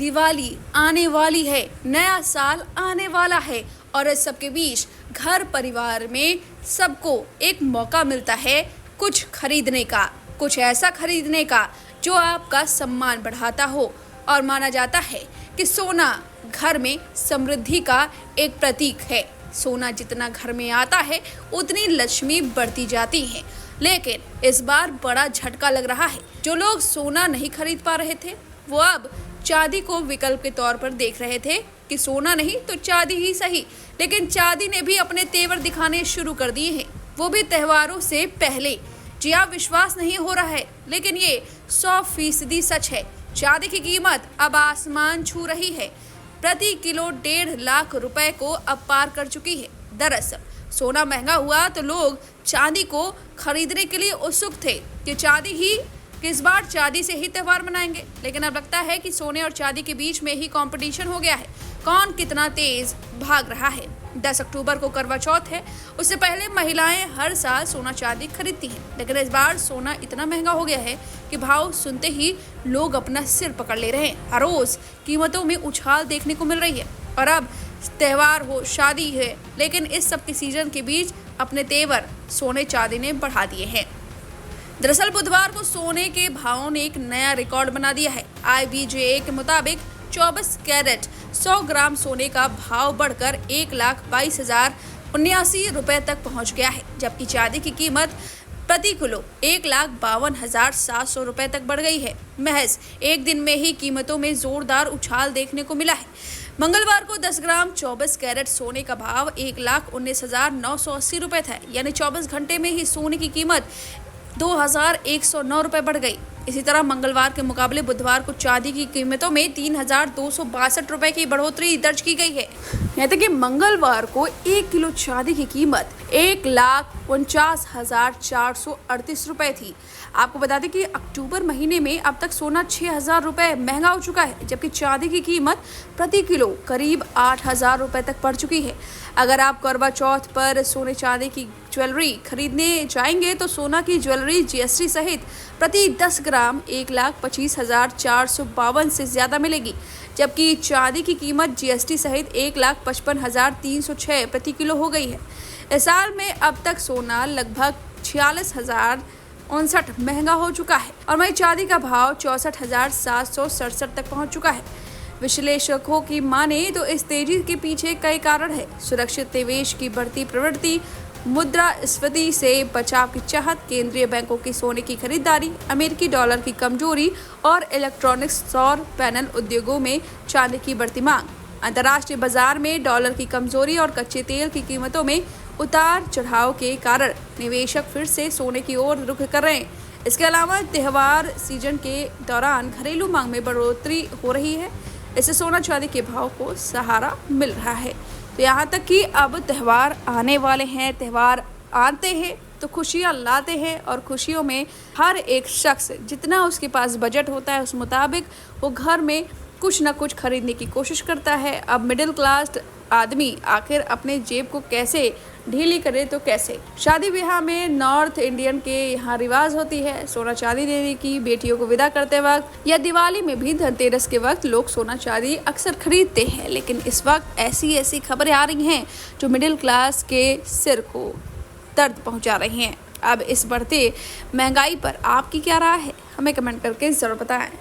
दिवाली आने वाली है, नया साल आने वाला है और इस सब के बीच घर परिवार में सबको एक मौका मिलता है कुछ खरीदने का, कुछ ऐसा खरीदने का जो आपका सम्मान बढ़ाता हो। और माना जाता है कि सोना घर में समृद्धि का एक प्रतीक है। सोना जितना घर में आता है उतनी लक्ष्मी बढ़ती जाती है। लेकिन इस बार बड़ा झटका लग रहा है। जो लोग सोना नहीं खरीद पा रहे थे वो अब चांदी को विकल्प के तौर पर देख रहे थे कि सोना नहीं तो चांदी ही सही। लेकिन चांदी ने भी अपने तेवर दिखाने शुरू कर दिए हैं, वो भी त्योहारों से पहले। जी हाँ, विश्वास नहीं हो रहा है लेकिन ये 100% सच है। चांदी की कीमत अब आसमान छू रही है। प्रति किलो 1.5 लाख रुपए को अब पार कर चुकी है। दरअसल सोना महंगा हुआ तो लोग चांदी को खरीदने के लिए उत्सुक थे कि इस बार चांदी से ही त्योहार मनाएंगे। लेकिन अब लगता है कि सोने और चांदी के बीच में ही कंपटीशन हो गया है, कौन कितना तेज भाग रहा है। 10 अक्टूबर को करवा चौथ है, उससे पहले महिलाएं हर साल सोना चांदी खरीदती हैं। लेकिन इस बार सोना इतना महंगा हो गया है कि भाव सुनते ही लोग अपना सिर पकड़ ले रहे हैं। हर रोज कीमतों में उछाल देखने को मिल रही है। और अब त्योहार हो, शादी है, लेकिन इस सब के सीजन के बीच अपने तेवर सोने चांदी ने बढ़ा दिए हैं। दरअसल बुधवार को सोने के भावों ने एक नया रिकॉर्ड बना दिया है। IBJA के मुताबिक 24 कैरेट 100 ग्राम सोने का भाव बढ़कर 1,22,079 रुपए तक पहुंच गया है, जबकि चांदी की कीमत प्रति किलो 1,52,700 रुपए तक बढ़ गई है। महज एक दिन में ही कीमतों में जोरदार उछाल देखने को मिला है। मंगलवार को 10 ग्राम 24 कैरेट सोने का भाव 1,19,980 रुपए था, यानी 24 घंटे में ही सोने की कीमत 2,109 रुपए बढ़ गई। इसी तरह मंगलवार के मुकाबले बुधवार को चांदी की कीमतों में 3,262 रुपए की बढ़ोतरी दर्ज की गई है। यहाँ तक कि मंगलवार को 1 किलो चांदी की कीमत 1,49,438 रुपए थी। आपको बता दें कि अक्टूबर महीने में अब तक सोना 6,000 रुपए महंगा हो चुका है, जबकि चांदी की कीमत प्रति किलो करीब 8,000 रुपए तक बढ़ चुकी है। अगर आप करवा चौथ पर सोने चांदी की ज्वेलरी खरीदने जाएंगे तो सोना की ज्वेलरी GST सहित प्रति 10 ग्राम 1,25,452 से ज़्यादा मिलेगी, जबकि चांदी की कीमत GST सहित 1,55,306 प्रति किलो हो गई है। इस साल में अब तक सोना लगभग 46,059 महंगा हो चुका है और वहीं चांदी का भाव 64,767 तक पहुंच चुका है। विश्लेषकों की माने तो इस तेजी के पीछे कई कारण है। सुरक्षित निवेश की बढ़ती प्रवृत्ति, मुद्रास्फीति से बचाव की चाहत, केंद्रीय बैंकों की सोने की खरीदारी, अमेरिकी डॉलर की कमजोरी और इलेक्ट्रॉनिक्स, सौर पैनल उद्योगों में चांदी की बढ़ती मांग। अंतर्राष्ट्रीय बाजार में डॉलर की कमजोरी और कच्चे तेल की कीमतों में उतार चढ़ाव के कारण निवेशक फिर से सोने की ओर रुख कर रहे हैं। इसके अलावा त्योहार सीजन के दौरान घरेलू मांग में बढ़ोतरी हो रही है। इससे सोना चांदी के भाव को सहारा मिल रहा है। तो यहाँ तक कि अब त्यौहार आने वाले हैं, त्यौहार आते हैं तो खुशियाँ लाते हैं और खुशियों में हर एक शख्स जितना उसके पास बजट होता है उस मुताबिक वो घर में कुछ ना कुछ खरीदने की कोशिश करता है। अब मिडिल क्लास आदमी आखिर अपने जेब को कैसे ढीली करे तो कैसे। शादी ब्याह में नॉर्थ इंडियन के यहाँ रिवाज होती है सोना चांदी देने की। बेटियों को विदा करते वक्त या दिवाली में भी धनतेरस के वक्त लोग सोना चांदी अक्सर खरीदते हैं। लेकिन इस वक्त ऐसी खबरें आ रही हैं जो मिडिल क्लास के सिर को दर्द पहुंचा रही हैं। अब इस बढ़ते महंगाई पर आपकी क्या राय है, हमें कमेंट करके जरूर बताएं।